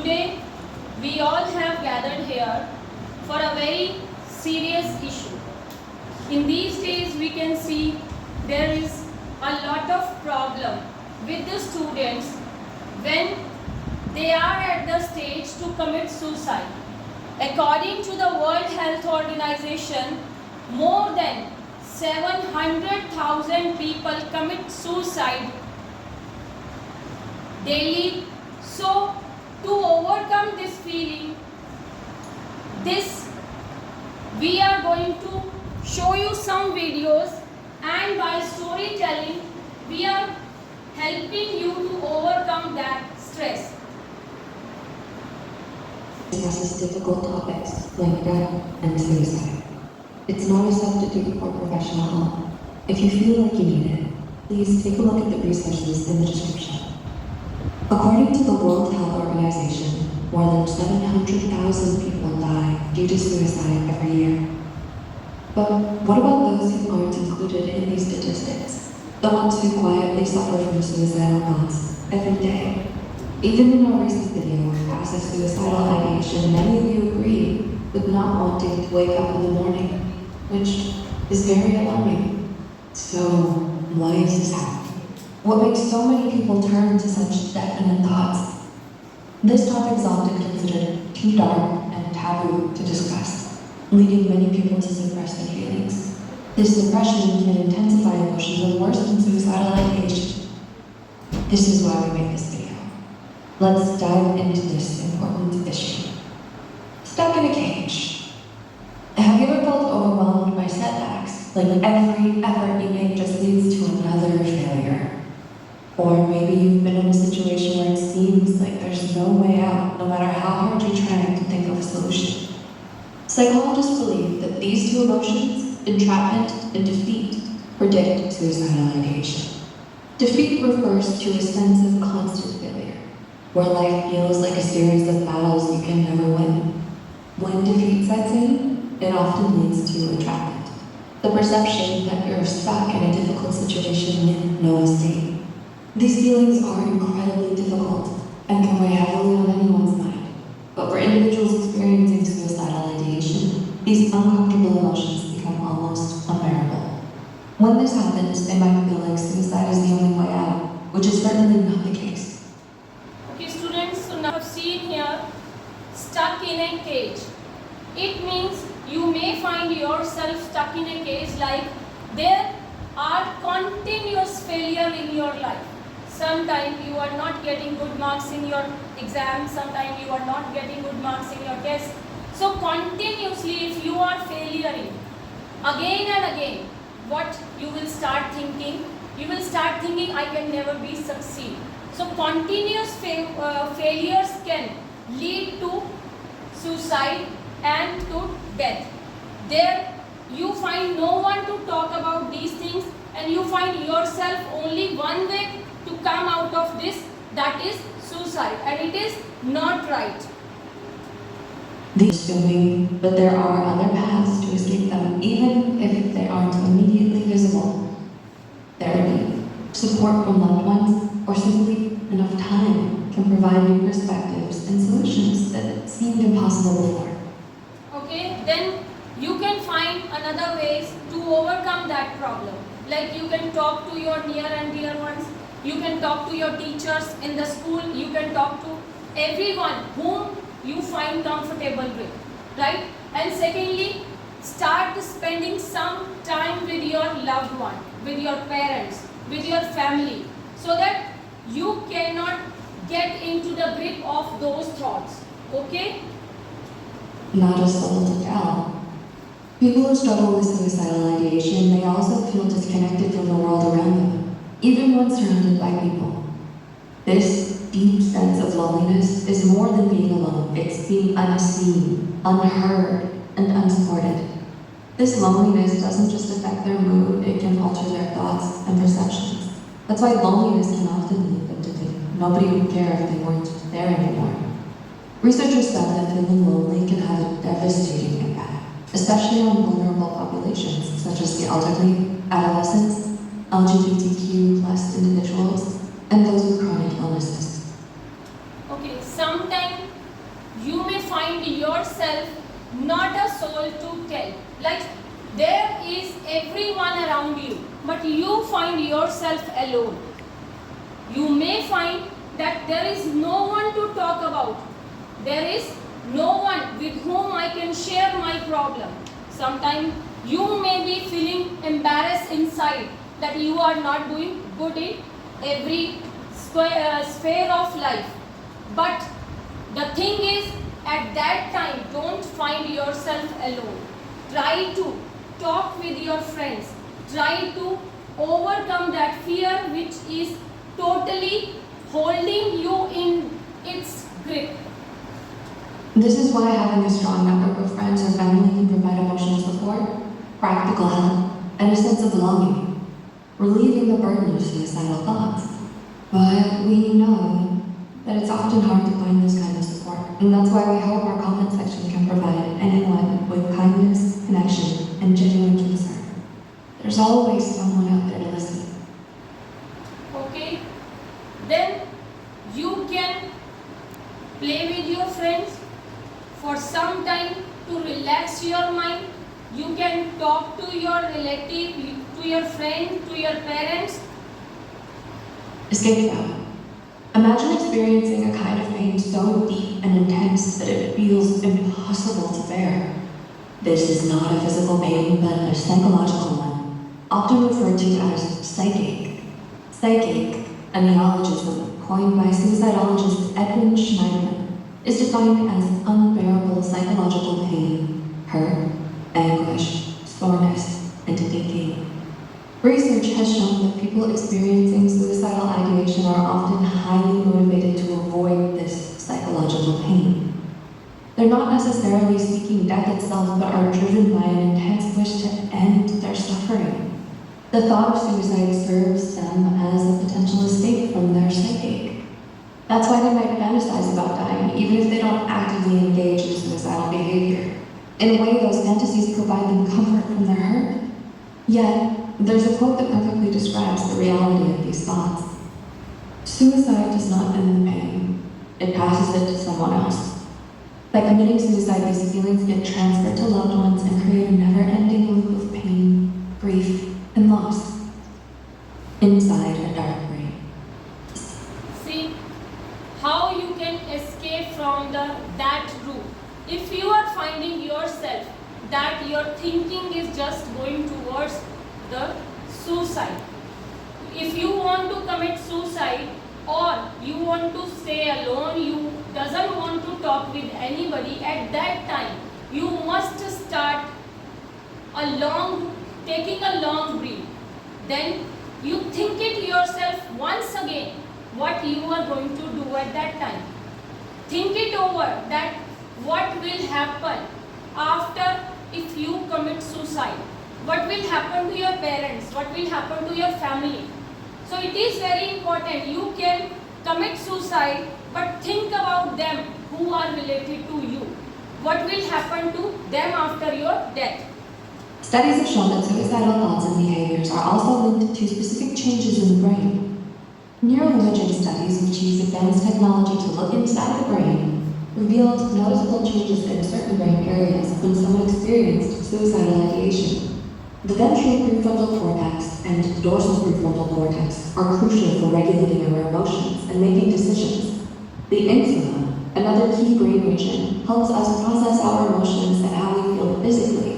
Today, we all have gathered here for a very serious issue. In these days, we can see there is a lot of problem with the students when they are at the stage to commit suicide. According to the World Health Organization, more than 700,000 people commit suicide daily. So, to overcome this feeling, we are going to show you some videos, and by storytelling, we are helping you to overcome that stress. Discusses difficult topics like death and suicide. It's not a substitute for professional help. If you feel like you need it, please take a look at the resources in the description. According to the World Health Organization, more than 700,000 people die due to suicide every year. But what about those who aren't included in these statistics? The ones who quietly suffer from suicidal thoughts every day. Even in our recent video past a suicidal ideation, many of you agree with not wanting to wake up in the morning, which is very alarming. So, why is this happening? What makes so many people turn to such definite thoughts? This topic is often considered too dark and taboo to discuss, leading many people to suppress their feelings. This suppression can intensify emotions and worsen suicidal ideation. This is why we make this video. Let's dive into this important issue. Stuck in a cage. Have you ever felt overwhelmed by setbacks? Like every effort you make just leads to another failure. Or maybe you've been in a situation where it seems like there's no way out, no matter how hard you're trying to think of a solution. Psychologists believe that these two emotions, entrapment and defeat, predict suicidal ideation. Defeat refers to a sense of constant failure, where life feels like a series of battles you can never win. When defeat sets in, it often leads to entrapment, the perception that you're stuck in a difficult situation with no escape. These feelings are incredibly difficult and can weigh heavily on anyone's mind. But for individuals experiencing suicidal ideation, these uncomfortable emotions become almost unbearable. When this happens, they might feel like suicide is the only way out, which is certainly not the case. Okay, students, so now I've seen here, stuck in a cage. It means you may find yourself stuck in a cage, like there are continuous failure in your life. Sometimes you are not getting good marks in your exam, sometimes you are not getting good marks in your test. So continuously, if you are failing again and again, what you will start thinking? You will start thinking, I can never be succeed. So continuous failures can lead to suicide and to death. There you find no one to talk about these things, and you find yourself only one way to come out of this, that is suicide, and it is not right. These assuming, but there are other paths to escape them, even if they aren't immediately visible. Therapy, support from loved ones, or simply enough time can provide new perspectives and solutions that seemed impossible before. Okay, then you can find another ways to overcome that problem. Like you can talk to your near and dear ones, you can talk to your teachers in the school, you can talk to everyone whom you find comfortable with, right? And secondly, start spending some time with your loved one, with your parents, with your family, so that you cannot get into the grip of those thoughts, okay? Not a soul to tell. People who struggle with suicidal ideation may also feel disconnected from the world around them, even when surrounded by people. This deep sense of loneliness is more than being alone. It's being unseen, unheard, and unsupported. This loneliness doesn't just affect their mood, it can alter their thoughts and perceptions. That's why loneliness can often lead them to think nobody would care if they weren't there anymore. Researchers found that feeling lonely can have a devastating impact, especially on vulnerable populations such as the elderly, adolescents, LGBTQ+ individuals, and those with chronic illnesses. Okay, sometimes find yourself not a soul to tell. Like there is everyone around you, but you find yourself alone. You may find that there is no one to talk about. There is no one with whom I can share my problem. Sometimes you may be feeling embarrassed inside that you are not doing good in every sphere of life. But the thing is, at that time, don't find yourself alone. Try to talk with your friends. Try to overcome that fear which is totally holding you in its grip. This is why having a strong network of friends or family can provide emotional support, practical help, and a sense of belonging, relieving the burden of suicidal thoughts. But we know that it's often hard to find this kind of support, and that's why we hope our comment section can provide anyone with kindness, connection, and genuine concern. There's always someone out there to listen. Okay? Then you can play with your friends for some time to relax your mind. You can talk to your relative, to your friend, to your parents. Escape thought. Imagine experiencing a kind of pain so deep and intense that it feels impossible to bear. This is not a physical pain, but a psychological one, often referred to as psychache. Psychache, a neologism coined by suicidologist Edwin Schneiderman, is defined as unbearable psychological pain, hurt, anguish, soreness, and aching. Research has shown that people experiencing suicidal ideation are often highly motivated to avoid this psychological pain. They're not necessarily seeking death itself, but are driven by an intense wish to end their suffering. The thought of suicide serves them as a potential escape from their psyche. That's why they might fantasize about dying, even if they don't actively engage in suicidal behavior. In a way, those fantasies provide them comfort from their hurt. Yet, there's a quote that perfectly describes the reality of these thoughts. Suicide does not end the pain. It passes it to someone else. By committing suicide, these feelings get transferred to loved ones and create a never-ending loop of pain, grief, and loss inside a dark brain. See how you can escape from that route. If you are finding yourself that your thinking is just going towards the suicide, if you want to commit suicide or you want to stay alone, you doesn't want to talk with anybody, at that time you must start taking a long breath. Then you think it yourself once again what you are going to do at that time. Think it over that what will happen after if you commit suicide. What will happen to your parents? What will happen to your family? So it is very important. You can commit suicide, but think about them who are related to you. What will happen to them after your death? Studies have shown that suicidal thoughts and behaviors are also linked to specific changes in the brain. Neuroimaging studies, which use advanced technology to look inside the brain, revealed noticeable changes in certain brain areas when someone experienced suicidal ideation. The ventral prefrontal cortex and dorsal prefrontal cortex are crucial for regulating our emotions and making decisions. The insula, another key brain region, helps us process our emotions and how we feel physically.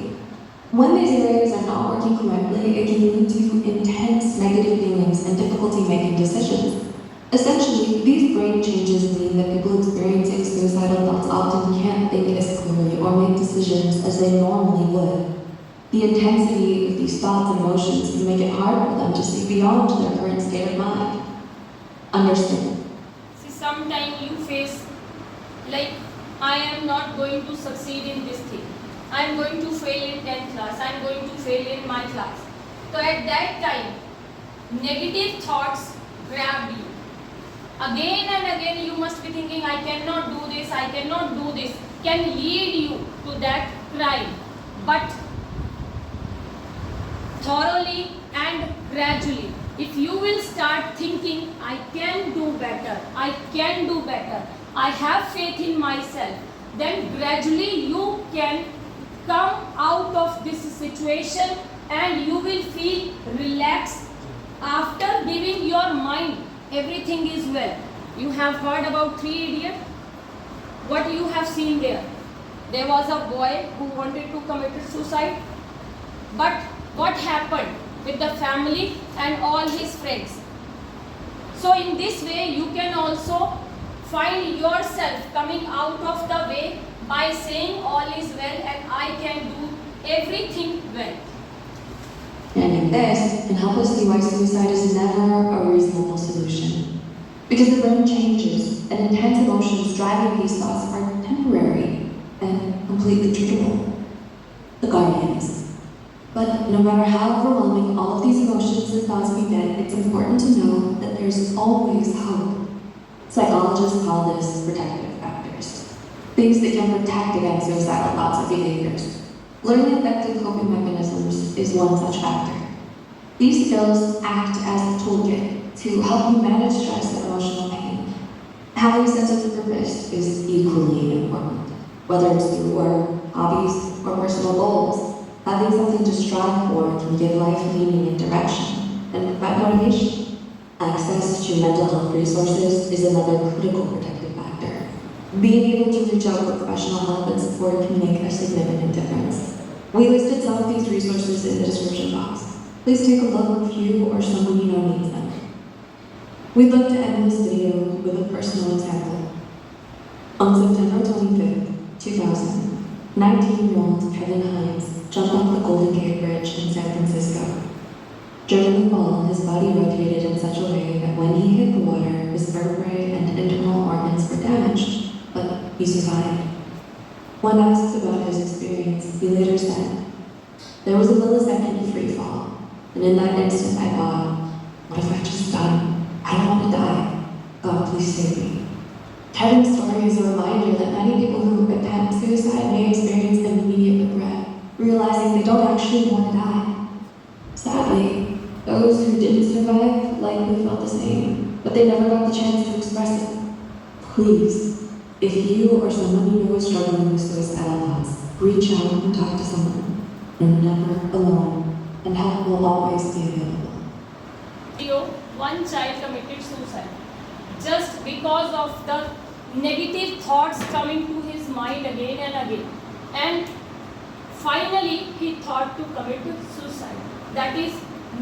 When these areas are not working correctly, it can lead to intense negative feelings and difficulty making decisions. Essentially, these brain changes mean that people experiencing suicidal thoughts often can't think as clearly or make decisions as they normally would. The intensity of these thoughts and emotions can make it hard for them to see beyond their current state of mind. Understand? See, sometimes you face like, I am not going to succeed in this thing. I am going to fail in 10th class. I am going to fail in my class. So at that time, negative thoughts grab you. Again and again you must be thinking, I cannot do this, I cannot do this. Can lead you to that crime. But thoroughly and gradually, if you will start thinking, I can do better, I can do better, I have faith in myself, then gradually you can come out of this situation and you will feel relaxed after giving your mind everything is well. You have heard about Three Idiots? What you have seen there? There was a boy who wanted to commit suicide, but what happened with the family and all his friends? So in this way you can also find yourself coming out of the way by saying all is well and I can do everything well. And in this can help us see why suicide is never a reasonable solution. Because the brain changes and intense emotions driving these thoughts are temporary and completely treatable. The guardians. But no matter how overwhelming all of these emotions and thoughts may get, it's important to know that there's always hope. Psychologists call this protective factors. Things that can protect against suicidal thoughts or behaviors. Learning effective coping mechanisms is one such factor. These skills act as a toolkit to help you manage stress and emotional pain. Having a sense of purpose is equally important. Whether it's through work, hobbies, or personal goals, having something to strive for can give life meaning and direction, and provide motivation. Access to mental health resources is another critical protective factor. Being able to reach out for professional help and support can make a significant difference. We listed some of these resources in the description box. Please take a look if you or someone you know needs them. We'd like to end this video with a personal example. On September 25th, 2000, 19-year-old Kevin Hines jumped off the Golden Gate Bridge in San Francisco. During the fall, his body rotated in such a way that when he hit the water, his vertebrae and internal organs were damaged, but he survived. When asked about his experience, he later said, "There was a millisecond of free fall, and in that instant I thought, what if I just die? I don't want to die. God, please save me." Kevin's story is a reminder that many people who attempt suicide may experience immediate regret, realizing they don't actually want to die. Sadly, those who didn't survive likely felt the same, but they never got the chance to express it. Please, if you or someone you know is struggling with suicidal thoughts, reach out and talk to someone. You're never alone, and help will always be available. One child committed suicide just because of the negative thoughts coming to his mind again and again, and finally he thought to commit suicide. That is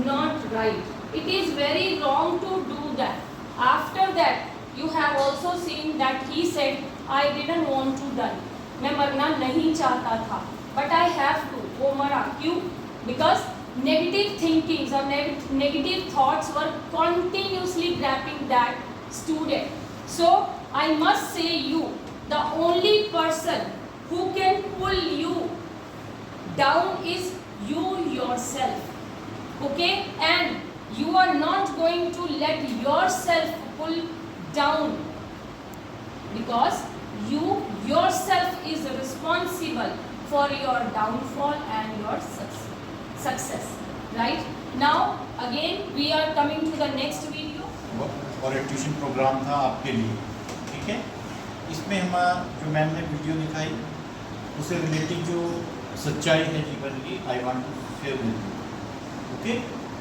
not right. It is very wrong to do that. After that you have also seen that he said, I didn't want to die. मैं मरना नहीं चाहता था, but I have to. वो मरा क्यों? Because negative thinkings or negative thoughts were continuously grabbing that student. So I must say you, the only person who can pull you down is you yourself. Okay? And you are not going to let yourself pull down, because you yourself is responsible for your downfall and your success. Right? Now again we are coming to the next video. और एक tuition programme था आपके लिए, ठीक है। इसमें हम जो मैम ने वीडियो दिखाई उससे रिलेटेड जो सच्चाई है जीवन की, I want to share with you. Okay,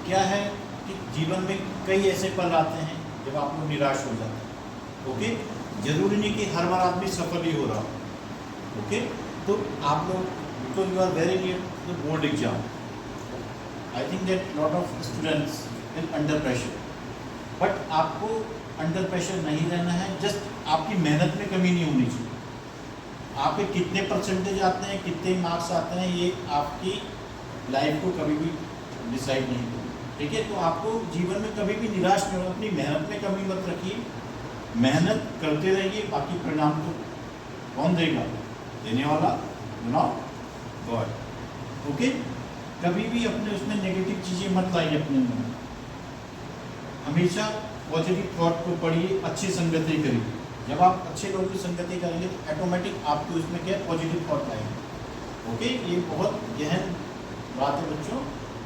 क्या है कि जीवन में कई ऐसे पल आते हैं जब आप लोग निराश हो जाते हैं। ओके, जरूरी नहीं कि हर बार आदमी सफल ही हो रहा हो। ओके, तो आप लोग, because you are very near the board exam, I think that lot of students in under pressure, but आपको अंडर प्रेशर नहीं रहना है। जस्ट आपकी मेहनत में कमी नहीं होनी चाहिए। आपके कितने परसेंटेज आते हैं, कितने मार्क्स आते हैं, ये आपकी लाइफ को कभी भी डिसाइड नहीं करेगा, ठीक है। तो आपको जीवन में कभी भी निराश नहीं होना, अपनी मेहनत में कमी मत रखिए, मेहनत करते रहिए। बाकी परिणाम तो कौन देगा? देने वाला नॉट गॉड। ओके, कभी भी अपने उसमें नेगेटिव चीज़ें मत लाइए अपने मन। हमेशा पॉजिटिव थॉट को पढ़िए, अच्छी संगति करिए। जब आप अच्छे लोगों की संगति करेंगे तो ऑटोमेटिक आपको इसमें क्या पॉजिटिव थॉट आएंगे। ओके, ये बहुत गहन बात है बच्चों।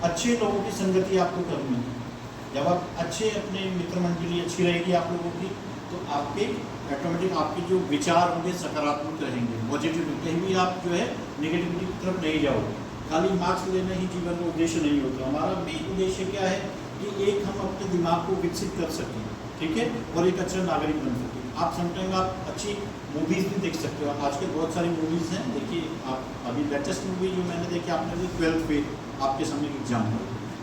अच्छे लोगों की संगति आपको करनी है। जब आप अच्छे, अपने मित्र मंडली अच्छी रहेगी आप लोगों की, तो आपके ऑटोमेटिक आपके जो विचार होंगे सकारात्मक रहेंगे, पॉजिटिव, कहीं भी आप जो है नेगेटिविटी की तरफ नहीं जाओगे। खाली मार्क्स लेना ही जीवन का उद्देश्य नहीं होता। हमारा मेन उद्देश्य क्या है कि एक हम अपने दिमाग को विकसित कर सकें, ठीक है, और एक अच्छा नागरिक बन सकें। आप समटाइम आप अच्छी मूवीज़ भी देख सकते हो। आजकल बहुत सारी मूवीज़ हैं, देखिए आप अभी लेटेस्ट मूवी जो मैंने देखी, आपने देखी 12th पे आपके सामने एग्जाम हो,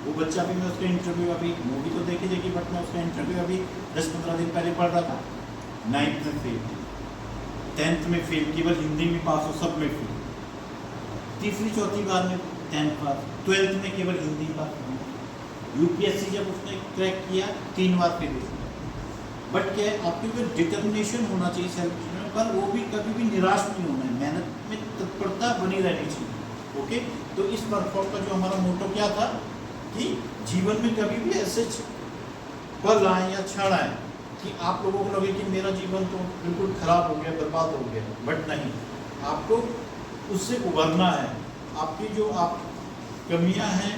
वो बच्चा भी, मैं उसका इंटरव्यू अभी मूवी तो देखी बट मैं उसका इंटरव्यू अभी 10-15 दिन पहले पढ़ रहा था। 9th में फेल, 10th में फेल, केवल हिंदी में पास हो, सब में फेल, तीसरी चौथी बार में 10th पास, 12th में केवल हिंदी पास। यूपीएससी जब उसने क्रैक किया 3 बार फेल। बट क्या है, आपके जो डिटर्मिनेशन होना चाहिए सेल्फ पर, वो भी कभी भी निराश नहीं होना है, मेहनत में तत्परता बनी रहनी चाहिए। ओके, तो इस वर्कशॉप का जो हमारा मोटो क्या था कि जीवन में कभी भी ऐसे पल आए या क्षण आए कि आप लोगों को लगे कि मेरा जीवन तो बिल्कुल खराब हो गया, बर्बाद हो गया, बट नहीं, आपको उससे उभरना है। आपकी जो आप कमियां हैं,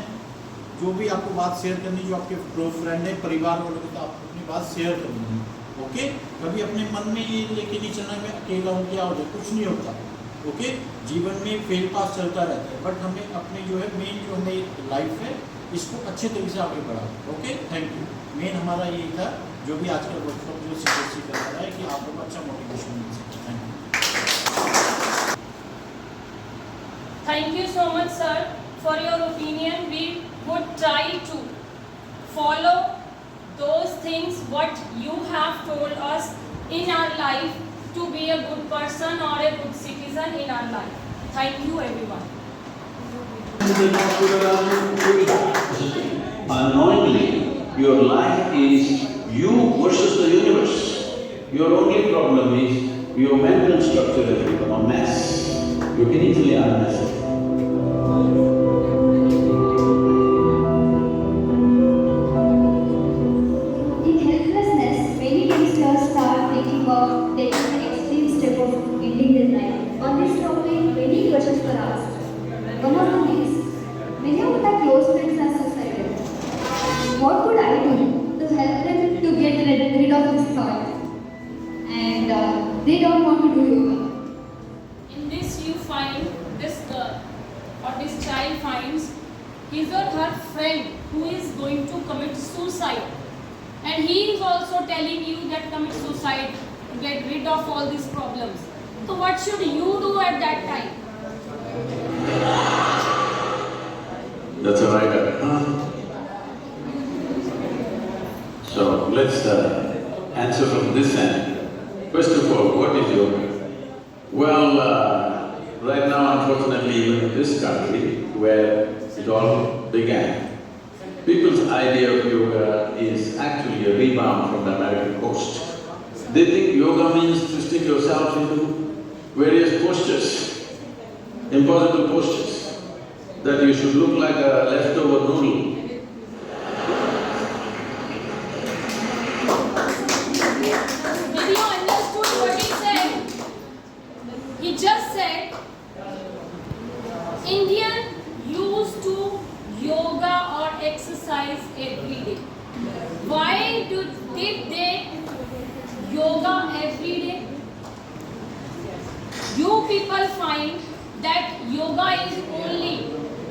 जो भी आपको बात शेयर करनी, जो आपके क्लोज फ्रेंड है, परिवार वालों के, तो आप अपनी बात शेयर करनी है। ओके, कभी अपने मन में ये लेके नहीं चलना मैं अकेला हूँ, क्या हो जाए, कुछ नहीं होता। ओके, जीवन में फेल पास चलता रहता है, बट हमें अपनी जो है मेन जो हमें लाइफ है इसको अच्छे तरीके से आगे बढ़ाओ। Okay, thank you. मेन हमारा यही था, जो भी आज का वर्कशॉप जो सीरियसली कर रहा है, कि आप लोग अच्छा मोटिवेशन मिल सके। Thank you. Thank you so much, sir, for your opinion. We would try to follow those things what you have told us in our life to be a good person or a good citizen in our life. Thank you, everyone. Unknowingly, your life is you versus the universe. Your only problem is your mental structure has become a mess. You can easily unmess it. In helplessness, many youngsters start thinking of taking the extreme step of ending their life. On this topic, many questions were asked. One of them is, many of my close friends are suicidal. What could I do to help them to get rid of this thought? And they don't want to do yoga. In this, you find this girl or this child finds his or her friend who is going to commit suicide, and he is also telling you that commit suicide to get rid of all these problems. So what should you do at that time? That's a right. So let's answer from this end. First of all, what is yoga? Well, right now, unfortunately, even in this country where it all began, people's idea of yoga is actually a rebound from the American coast. They think yoga means to stick yourself into various postures, impossible postures, that you should look like a leftover noodle. Did you understood what he said? He just said Indian used to yoga or exercise every day. Why did they yoga every day? You people find that yoga is only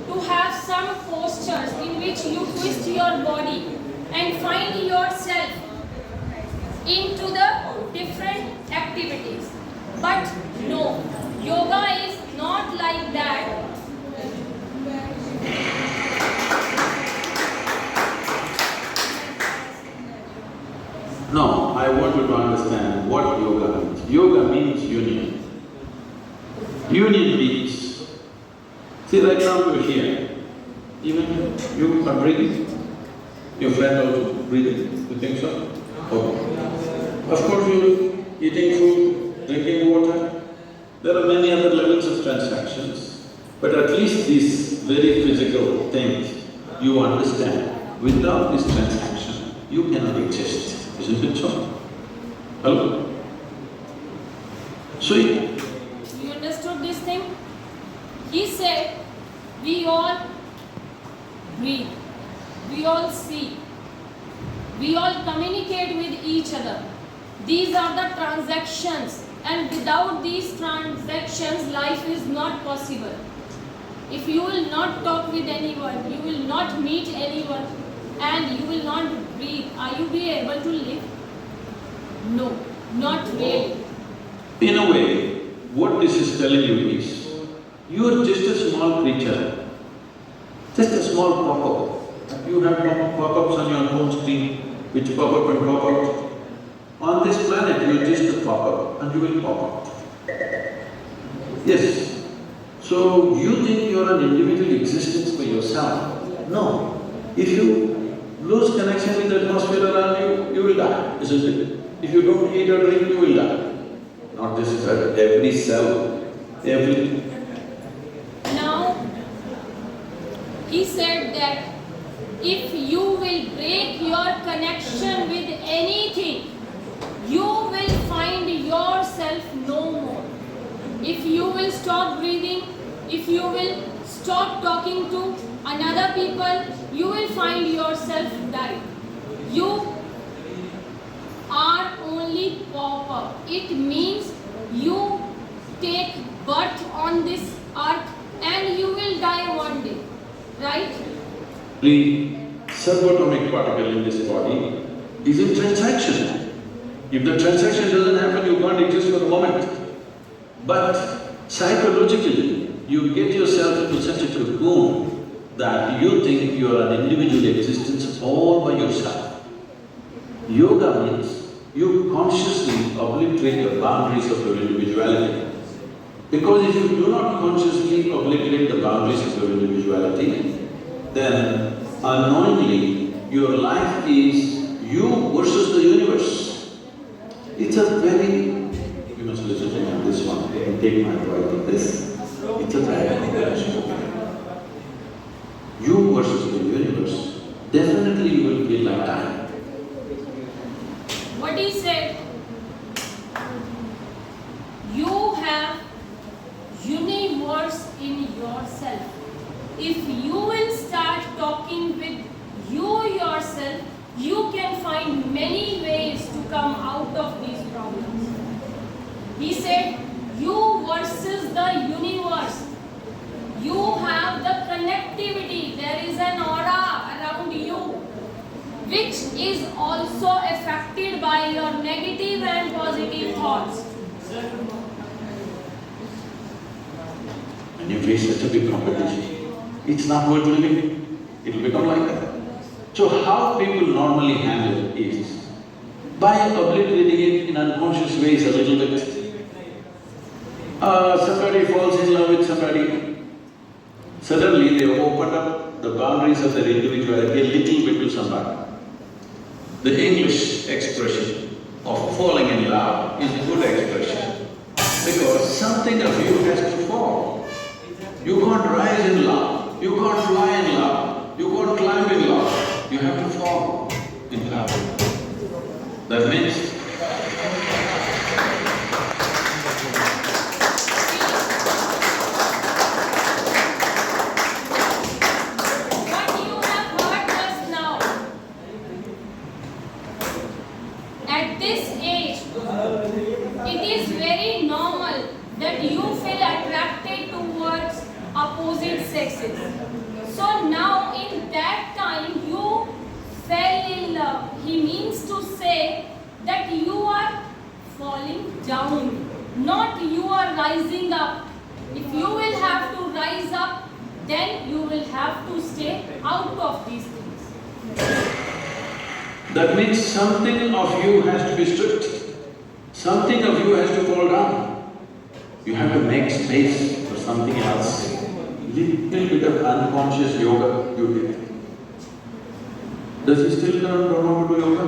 to have some postures in which you twist your body and find yourself into the different activities. But no, yoga is not like that. No, I want you to understand what yoga means. Yoga means union. Union means, see right now you're here, even you are breathing, your friend also breathing, you think so? Okay. Of course you're eating food, drinking water, there are many other levels of transactions, but at least these very physical things you understand. Without this transaction, you cannot exist, isn't it so? Hello? So You understood this thing? He said, we all breathe, we all see, we all communicate with each other, These are the transactions, and without these transactions, life is not possible. If you will not talk with anyone, you will not meet anyone, and you will not breathe, are you be able to live? No, not really. In a way, what this is telling you is, you are just a small creature, just a small pop-up. You have pop-ups on your phone screen, which pop up and pop out. On this planet, you are just a pop-up and you will pop out. Yes. So, you think you are an individual existence for yourself? No. If you lose connection with the atmosphere around you, you will die, isn't it? If you don't eat or drink, you will die. Not just that, every cell, every… Now, he said that if you will break your connection with anything, you will find yourself no more. If you will stop breathing, if you will stop talking to another people, you will find yourself dying. You are only pop-up. It means you take birth on this earth and you will die one day, right? The subatomic particle in this body is in transaction. If the transaction doesn't happen, you can't exist for a moment. But psychologically, you get yourself into such a cocoon that you think you are an individual existence all by yourself. Yoga means you consciously obliterate the boundaries of your individuality. Because if you do not consciously obliterate the boundaries of your individuality, then unknowingly your life is you versus the universe. It's a very… you must listen to me on this one, you can take my advice on this. It's a very… you versus the universe, definitely you will feel like dying. What he said, you have universe in yourself. If you will start talking with you yourself, you can find many ways to come out of these problems. He said, you versus the universe. You have the connectivity, there is an aura around you, which is also affected by your negative and positive thoughts. When you face such a big competition, it's not worth living, it'll become like that. So how people normally handle it is, by obliterating it in unconscious ways a little bit. Somebody falls in love with somebody, suddenly they open up the boundaries of their individuality a little bit to somebody. The English expression of falling in love is a good expression because something of you has to fall. You can't rise in love, you can't fly in love, you can't climb in love, you have to fall in love. That means What you have heard just now, at this age, it is very normal that you feel attracted towards opposite sexes. So now in that time you fell in love. He means to say that you are falling down, not you are rising up. If you will have to rise up, then you will have to stay out of these things. that means something of you has to be stripped, something of you has to fall down. You have to make space for something else. Little bit of unconscious yoga you did. Does he still don't know how to do yoga?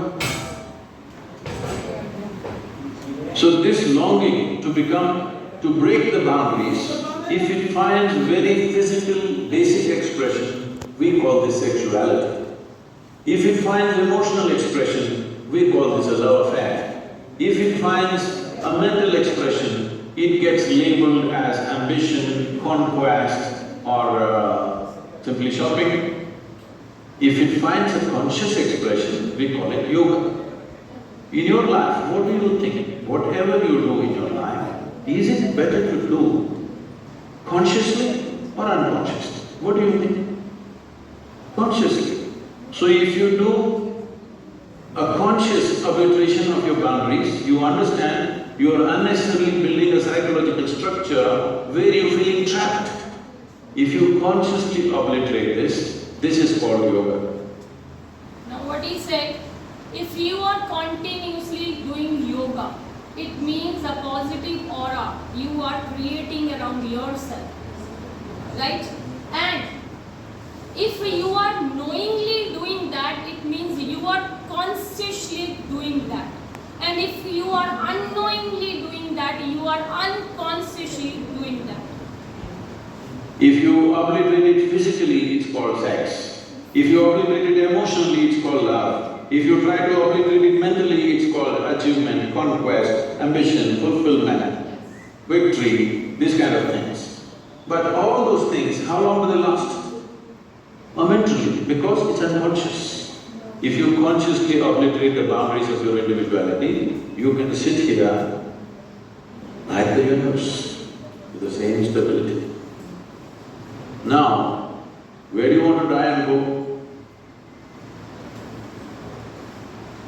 So this longing to break the boundaries, if it finds very physical, basic expression, we call this sexuality. If it finds emotional expression, we call this a love affair. If it finds a mental expression, it gets labeled as ambition, conquest, or simply shopping. If it finds a conscious expression, we call it yoga. In your life, what do you think? Whatever you do in your life, is it better to do consciously or unconsciously? What do you think? Consciously. So if you do a conscious obliteration of your boundaries, you understand you are unnecessarily building a psychological structure where you're feeling trapped. If you consciously obliterate this is called yoga. Now what he said, if you are continuously doing yoga, it means a positive aura you are creating around yourself, right? And if you are knowingly doing that, it means you are consciously doing that. And if you are unknowingly doing that, you are unconsciously doing that. If you obliterate it physically, it's called sex. If you obliterate it emotionally, it's called love. If you try to obliterate it mentally, it's called achievement, conquest, ambition, fulfillment, victory, these kind of things. But all those things, how long do they last? Momentarily, because it's unconscious. If you consciously obliterate the boundaries of your individuality, you can sit here like the universe with the same stability. Now, where do you want to die and go?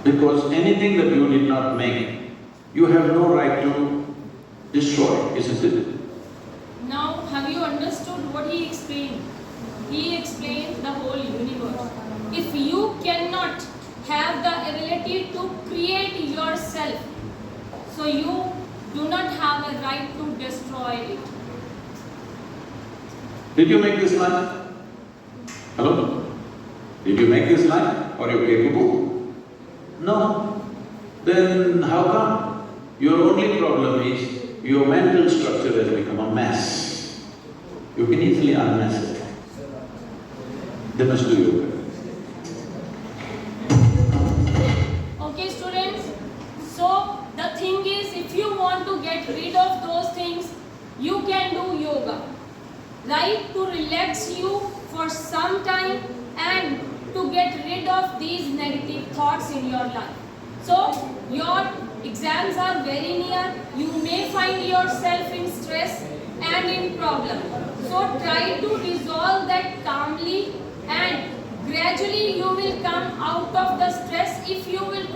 Because anything that you did not make, you have no right to destroy, isn't it? Now, have you understood what he explained? He explained the whole universe. If you cannot have the ability to create yourself, so you do not have a right to destroy it. Did you make this life? Hello? Did you make this life? Are you capable? No. Then how come? Your only problem is your mental structure has become a mess. You can easily unmess it. They must do yoga. Okay, students? So, the thing is, if you want to get rid of those things, you can do yoga. Right? To relax you for some time and to get rid of these negative thoughts in your life. So, your exams are very near, you may find yourself in stress and in problem. So, try to resolve that calmly and gradually you will come out of the stress if you will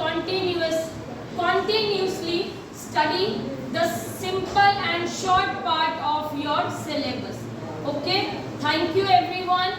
continuously study the simple and short part of your syllabus. Okay, thank you everyone.